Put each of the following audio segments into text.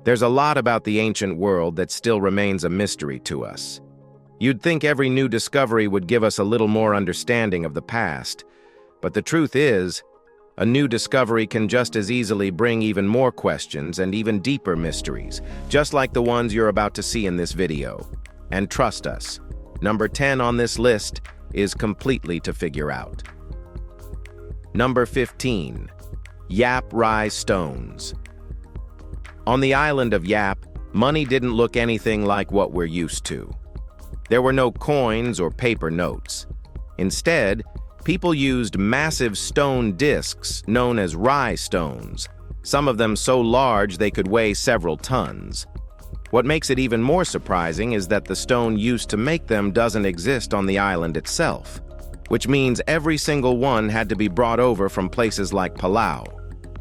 There's a lot about the ancient world that still remains a mystery to us. You'd think every new discovery would give us a little more understanding of the past, but the truth is, a new discovery can just as easily bring even more questions and even deeper mysteries, just like the ones you're about to see in this video. And trust us, number 10 on this list is completely to figure out. Number 15. Yap Rise Stones. On the island of Yap, money didn't look anything like what we're used to. There were no coins or paper notes. Instead, people used massive stone discs known as rye stones, some of them so large they could weigh several tons. What makes it even more surprising is that the stone used to make them doesn't exist on the island itself, which means every single one had to be brought over from places like Palau.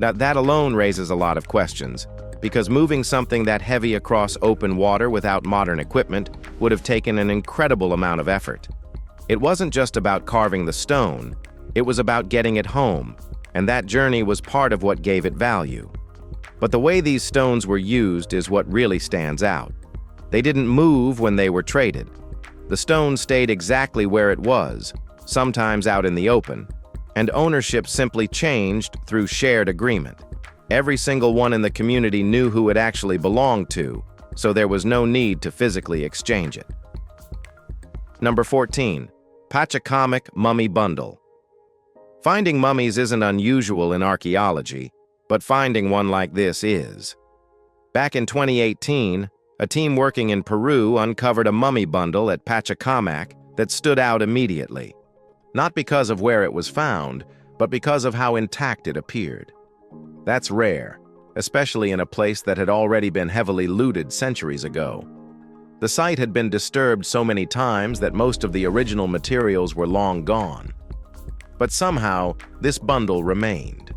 Now, that alone raises a lot of questions, because moving something that heavy across open water without modern equipment would have taken an incredible amount of effort. It wasn't just about carving the stone, it was about getting it home, and that journey was part of what gave it value. But the way these stones were used is what really stands out. They didn't move when they were traded. The stone stayed exactly where it was, sometimes out in the open, and ownership simply changed through shared agreement. Every single one in the community knew who it actually belonged to, so there was no need to physically exchange it. Number 14. Pachacamac Mummy Bundle. Finding mummies isn't unusual in archaeology, but finding one like this is. Back in 2018, a team working in Peru uncovered a mummy bundle at Pachacamac that stood out immediately. Not because of where it was found, but because of how intact it appeared. That's rare, especially in a place that had already been heavily looted centuries ago. The site had been disturbed so many times that most of the original materials were long gone. But somehow, this bundle remained,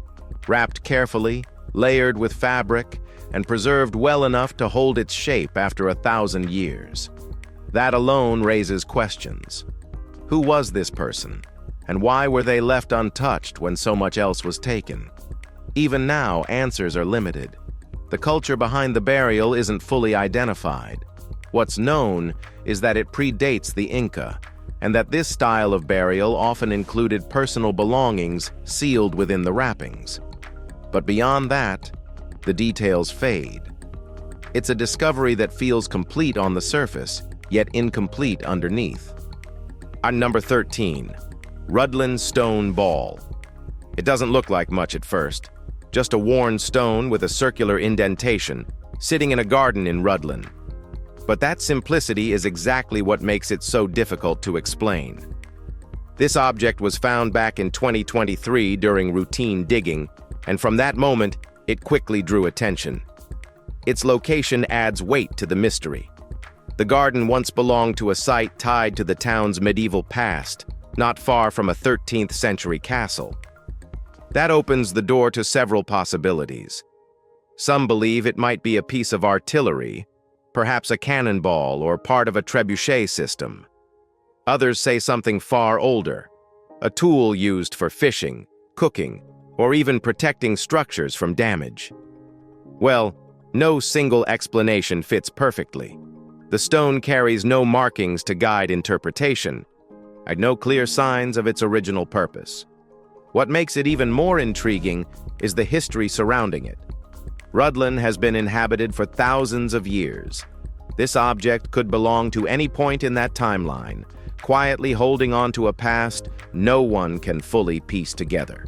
wrapped carefully, layered with fabric, and preserved well enough to hold its shape after 1,000 years. That alone raises questions. Who was this person, and why were they left untouched when so much else was taken? Even now, answers are limited. The culture behind the burial isn't fully identified. What's known is that it predates the Inca, and that this style of burial often included personal belongings sealed within the wrappings. But beyond that, the details fade. It's a discovery that feels complete on the surface, yet incomplete underneath. On number 13, Rudlin Stone Ball. It doesn't look like much at first, just a worn stone with a circular indentation, sitting in a garden in Rudlin. But that simplicity is exactly what makes it so difficult to explain. This object was found back in 2023 during routine digging, and from that moment, it quickly drew attention. Its location adds weight to the mystery. The garden once belonged to a site tied to the town's medieval past, not far from a 13th century castle. That opens the door to several possibilities. Some believe it might be a piece of artillery, perhaps a cannonball or part of a trebuchet system. Others say something far older, a tool used for fishing, cooking, or even protecting structures from damage. Well, no single explanation fits perfectly. The stone carries no markings to guide interpretation, and no clear signs of its original purpose. What makes it even more intriguing is the history surrounding it. Rudlin has been inhabited for thousands of years. This object could belong to any point in that timeline, quietly holding on to a past no one can fully piece together.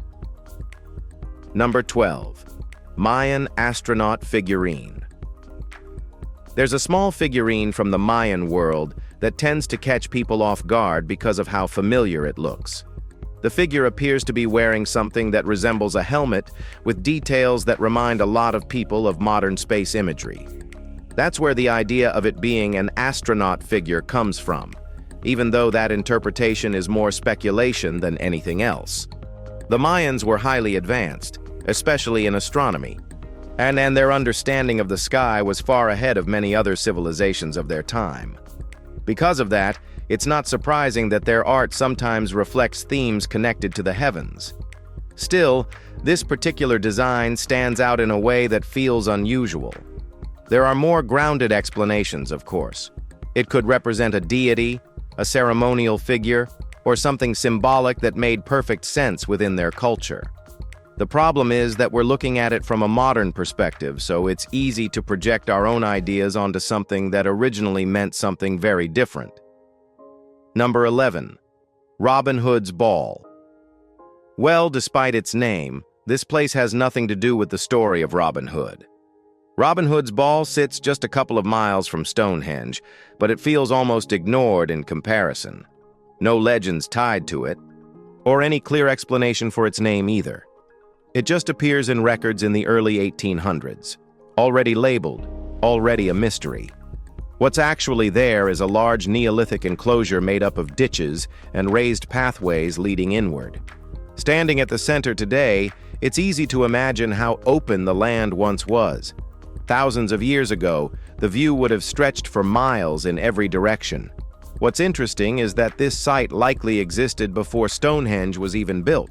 Number 12. Mayan Astronaut Figurine. There's a small figurine from the Mayan world that tends to catch people off guard because of how familiar it looks. The figure appears to be wearing something that resembles a helmet with details that remind a lot of people of modern space imagery. That's where the idea of it being an astronaut figure comes from, even though that interpretation is more speculation than anything else. The Mayans were highly advanced, especially in astronomy, and their understanding of the sky was far ahead of many other civilizations of their time. Because of that, it's not surprising that their art sometimes reflects themes connected to the heavens. Still, this particular design stands out in a way that feels unusual. There are more grounded explanations, of course. It could represent a deity, a ceremonial figure, or something symbolic that made perfect sense within their culture. The problem is that we're looking at it from a modern perspective, so it's easy to project our own ideas onto something that originally meant something very different. Number 11. Robin Hood's Ball. Well, despite its name, this place has nothing to do with the story of Robin Hood. Robin Hood's Ball sits just a couple of miles from Stonehenge, but it feels almost ignored in comparison. No legends tied to it, or any clear explanation for its name either. It just appears in records in the early 1800s, already labeled, already a mystery. What's actually there is a large Neolithic enclosure made up of ditches and raised pathways leading inward. Standing at the center today, it's easy to imagine how open the land once was. Thousands of years ago, the view would have stretched for miles in every direction. What's interesting is that this site likely existed before Stonehenge was even built,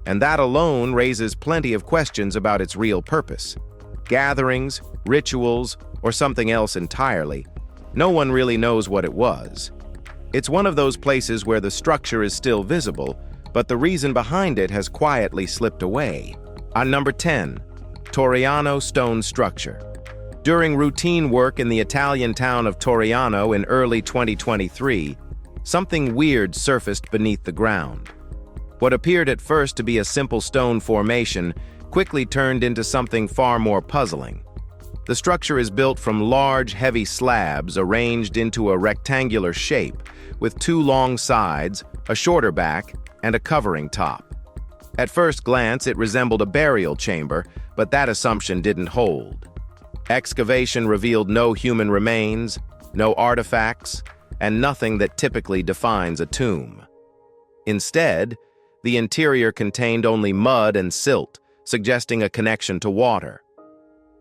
and that alone raises plenty of questions about its real purpose. Gatherings, rituals, or something else entirely. No one really knows what it was. It's one of those places where the structure is still visible, but the reason behind it has quietly slipped away. On number 10, Torriano Stone Structure. During routine work in the Italian town of Torriano in early 2023, something weird surfaced beneath the ground. What appeared at first to be a simple stone formation quickly turned into something far more puzzling. The structure is built from large, heavy slabs arranged into a rectangular shape, with two long sides, a shorter back, and a covering top. At first glance, it resembled a burial chamber, but that assumption didn't hold. Excavation revealed no human remains, no artifacts, and nothing that typically defines a tomb. Instead, the interior contained only mud and silt, suggesting a connection to water.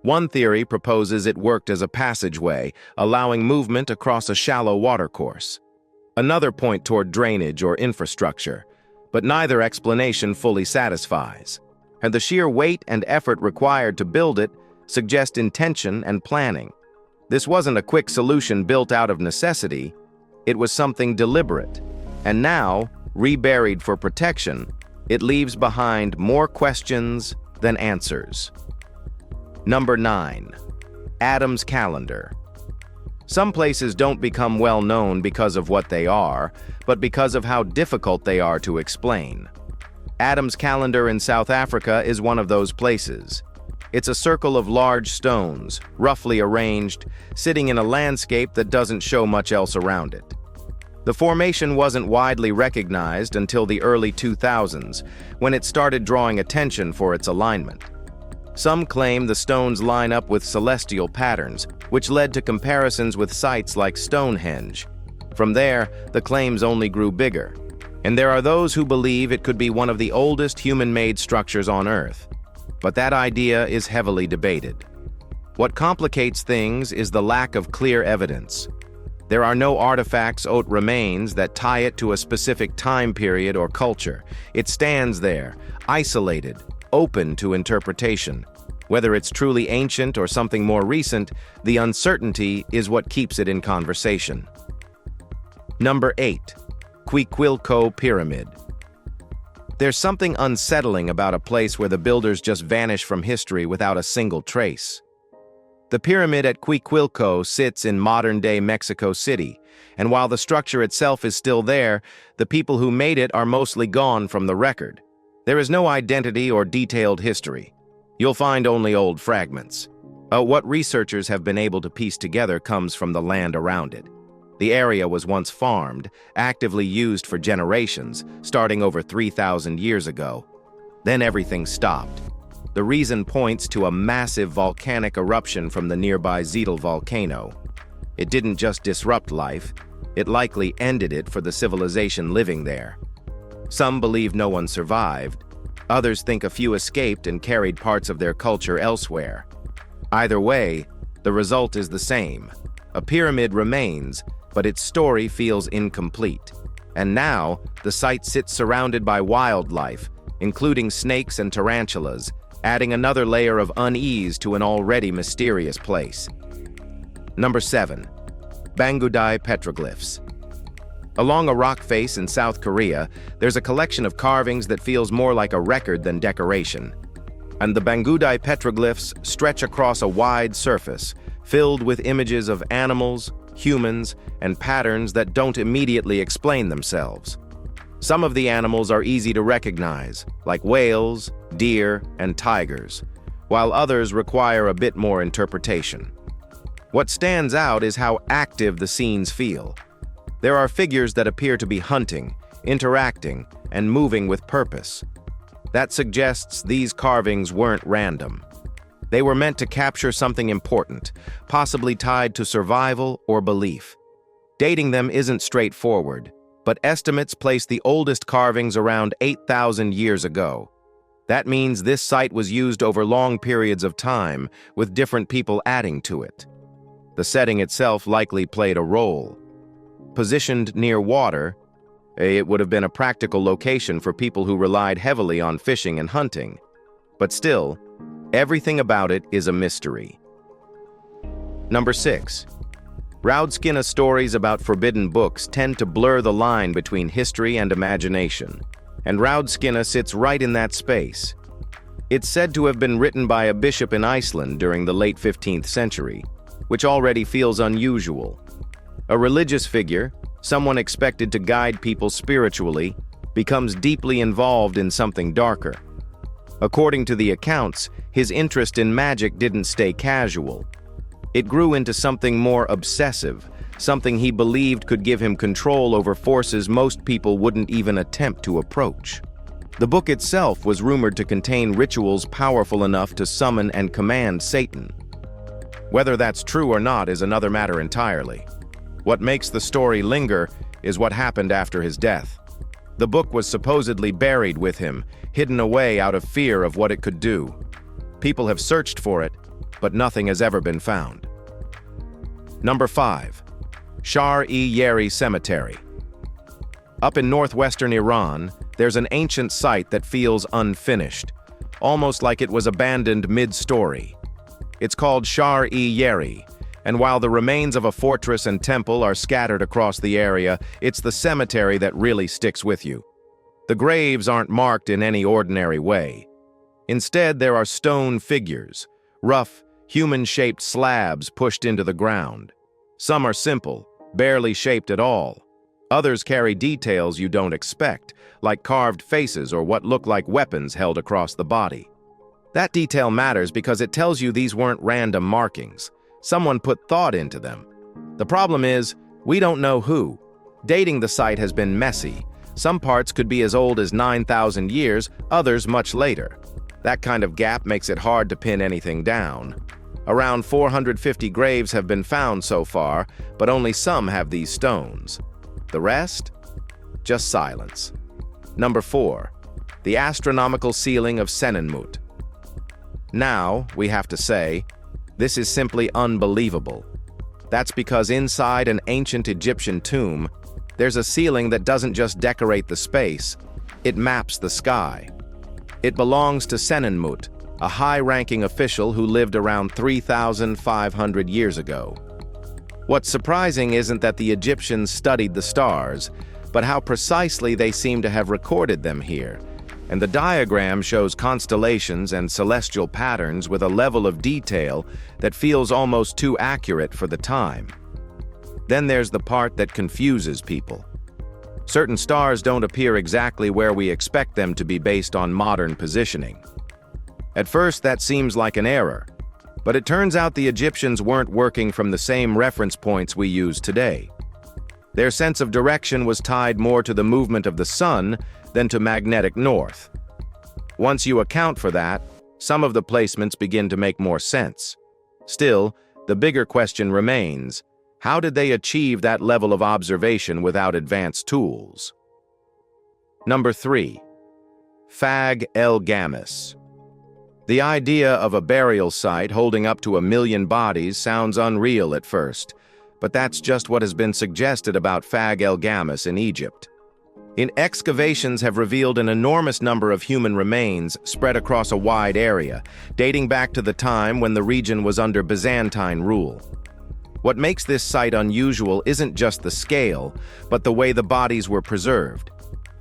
One theory proposes it worked as a passageway, allowing movement across a shallow watercourse. Another point toward drainage or infrastructure, but neither explanation fully satisfies. And the sheer weight and effort required to build it suggest intention and planning. This wasn't a quick solution built out of necessity, it was something deliberate. And now, reburied for protection, it leaves behind more questions than answers. Number 9. Adam's Calendar. Some places don't become well known because of what they are, but because of how difficult they are to explain. Adam's Calendar in South Africa is one of those places. It's a circle of large stones, roughly arranged, sitting in a landscape that doesn't show much else around it. The formation wasn't widely recognized until the early 2000s, when it started drawing attention for its alignment. Some claim the stones line up with celestial patterns, which led to comparisons with sites like Stonehenge. From there, the claims only grew bigger. And there are those who believe it could be one of the oldest human-made structures on Earth. But that idea is heavily debated. What complicates things is the lack of clear evidence. There are no artifacts or remains that tie it to a specific time period or culture. It stands there, isolated, open to interpretation. Whether it's truly ancient or something more recent, the uncertainty is what keeps it in conversation. Number 8. Quiquilco Pyramid. There's something unsettling about a place where the builders just vanish from history without a single trace. The pyramid at Quiquilco sits in modern-day Mexico City, and while the structure itself is still there, the people who made it are mostly gone from the record. There is no identity or detailed history. You'll find only old fragments. What researchers have been able to piece together comes from the land around it. The area was once farmed, actively used for generations, starting over 3,000 years ago. Then everything stopped. The reason points to a massive volcanic eruption from the nearby Zetel volcano. It didn't just disrupt life, it likely ended it for the civilization living there. Some believe no one survived. Others think a few escaped and carried parts of their culture elsewhere. Either way, the result is the same. A pyramid remains, but its story feels incomplete. And now, the site sits surrounded by wildlife, including snakes and tarantulas, adding another layer of unease to an already mysterious place. Number 7. Bangudai petroglyphs. Along a rock face in South Korea, there's a collection of carvings that feels more like a record than decoration. And the Bangudai petroglyphs stretch across a wide surface, filled with images of animals, humans, and patterns that don't immediately explain themselves. Some of the animals are easy to recognize, like whales, deer, and tigers, while others require a bit more interpretation. What stands out is how active the scenes feel. There are figures that appear to be hunting, interacting, and moving with purpose. That suggests these carvings weren't random. They were meant to capture something important, possibly tied to survival or belief. Dating them isn't straightforward, but estimates place the oldest carvings around 8,000 years ago. That means this site was used over long periods of time, with different people adding to it. The setting itself likely played a role. Positioned near water, it would have been a practical location for people who relied heavily on fishing and hunting. But still, everything about it is a mystery. Number 6. Raudskina stories about forbidden books tend to blur the line between history and imagination, and Raudskina sits right in that space. It's said to have been written by a bishop in Iceland during the late 15th century, which already feels unusual. A religious figure, someone expected to guide people spiritually, becomes deeply involved in something darker. According to the accounts, his interest in magic didn't stay casual. It grew into something more obsessive, something he believed could give him control over forces most people wouldn't even attempt to approach. The book itself was rumored to contain rituals powerful enough to summon and command Satan. Whether that's true or not is another matter entirely. What makes the story linger is what happened after his death. The book was supposedly buried with him, hidden away out of fear of what it could do. People have searched for it, but nothing has ever been found. Number 5. Shar-e-Yeri Cemetery. Up in northwestern Iran, there's an ancient site that feels unfinished, almost like it was abandoned mid-story. It's called Shar-e-Yeri, and while the remains of a fortress and temple are scattered across the area, it's the cemetery that really sticks with you. The graves aren't marked in any ordinary way. Instead, there are stone figures, rough, human-shaped slabs pushed into the ground. Some are simple, barely shaped at all. Others carry details you don't expect, like carved faces or what look like weapons held across the body. That detail matters because it tells you these weren't random markings. Someone put thought into them. The problem is, we don't know who. Dating the site has been messy. Some parts could be as old as 9,000 years, others much later. That kind of gap makes it hard to pin anything down. Around 450 graves have been found so far, but only some have these stones. The rest? Just silence. Number 4. The astronomical ceiling of Senenmut. Now, we have to say, this is simply unbelievable. That's because inside an ancient Egyptian tomb, there's a ceiling that doesn't just decorate the space, it maps the sky. It belongs to Senenmut, a high-ranking official who lived around 3,500 years ago. What's surprising isn't that the Egyptians studied the stars, but how precisely they seem to have recorded them here. And the diagram shows constellations and celestial patterns with a level of detail that feels almost too accurate for the time. Then there's the part that confuses people. Certain stars don't appear exactly where we expect them to be based on modern positioning. At first, that seems like an error, but it turns out the Egyptians weren't working from the same reference points we use today. Their sense of direction was tied more to the movement of the sun than to magnetic north. Once you account for that, some of the placements begin to make more sense. Still, the bigger question remains, how did they achieve that level of observation without advanced tools? Number 3. Fag el-Gamis. The idea of a burial site holding up to 1 million bodies sounds unreal at first, but that's just what has been suggested about Fag el-Gamis in Egypt. Excavations have revealed an enormous number of human remains spread across a wide area, dating back to the time when the region was under Byzantine rule. What makes this site unusual isn't just the scale, but the way the bodies were preserved.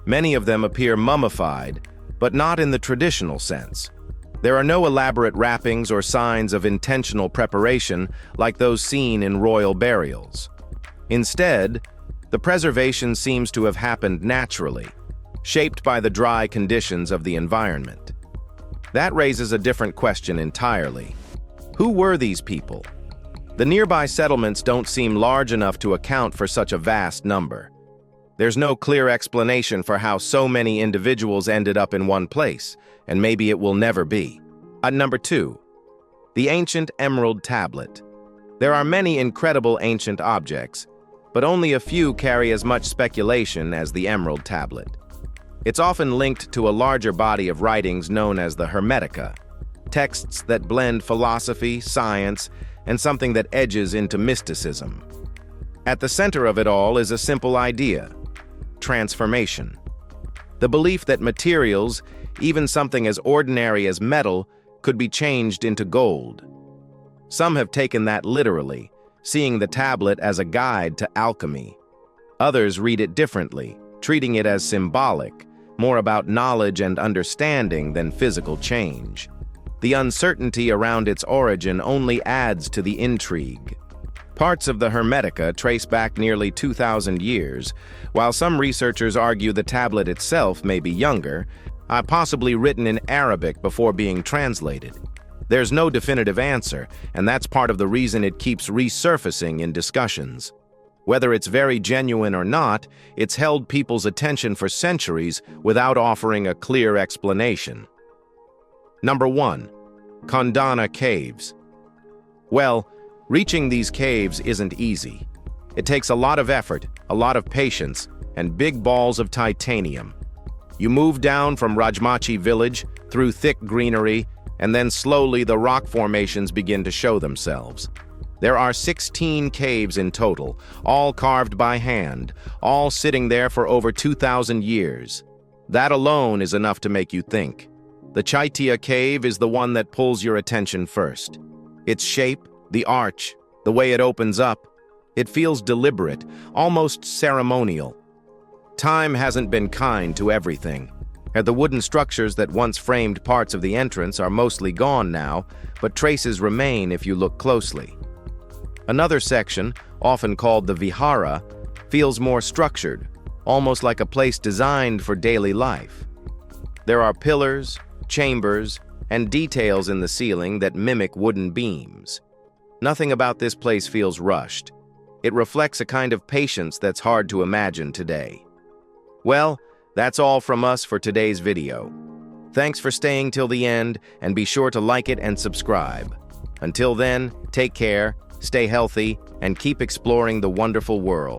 Many of them appear mummified, but not in the traditional sense. There are no elaborate wrappings or signs of intentional preparation like those seen in royal burials. Instead, the preservation seems to have happened naturally, shaped by the dry conditions of the environment. That raises a different question entirely. Who were these people? The nearby settlements don't seem large enough to account for such a vast number. There's no clear explanation for how so many individuals ended up in one place, and maybe it will never be. Number 2. The ancient emerald tablet. There are many incredible ancient objects, but only a few carry as much speculation as the emerald tablet. It's often linked to a larger body of writings known as the Hermetica, texts that blend philosophy, science, and something that edges into mysticism. At the center of it all is a simple idea: transformation. The belief that materials, even something as ordinary as metal, could be changed into gold. Some have taken that literally, seeing the tablet as a guide to alchemy. Others read it differently, treating it as symbolic, more about knowledge and understanding than physical change. The uncertainty around its origin only adds to the intrigue. Parts of the Hermetica trace back nearly 2,000 years, while some researchers argue the tablet itself may be younger, possibly written in Arabic before being translated. There's no definitive answer, and that's part of the reason it keeps resurfacing in discussions. Whether it's very genuine or not, it's held people's attention for centuries without offering a clear explanation. Number 1. Kondana Caves. Well, reaching these caves isn't easy. It takes a lot of effort, a lot of patience, and big balls of titanium. You move down from Rajmachi village, through thick greenery, and then slowly the rock formations begin to show themselves. There are 16 caves in total, all carved by hand, all sitting there for over 2,000 years. That alone is enough to make you think. The Chaitya cave is the one that pulls your attention first. Its shape, the arch, the way it opens up, it feels deliberate, almost ceremonial. Time hasn't been kind to everything. The wooden structures that once framed parts of the entrance are mostly gone now, but traces remain if you look closely. Another section, often called the Vihara, feels more structured, almost like a place designed for daily life. There are pillars, chambers, and details in the ceiling that mimic wooden beams. Nothing about this place feels rushed. It reflects a kind of patience that's hard to imagine today. Well, that's all from us for today's video. Thanks for staying till the end, and be sure to like it and subscribe. Until then, take care, stay healthy, and keep exploring the wonderful world.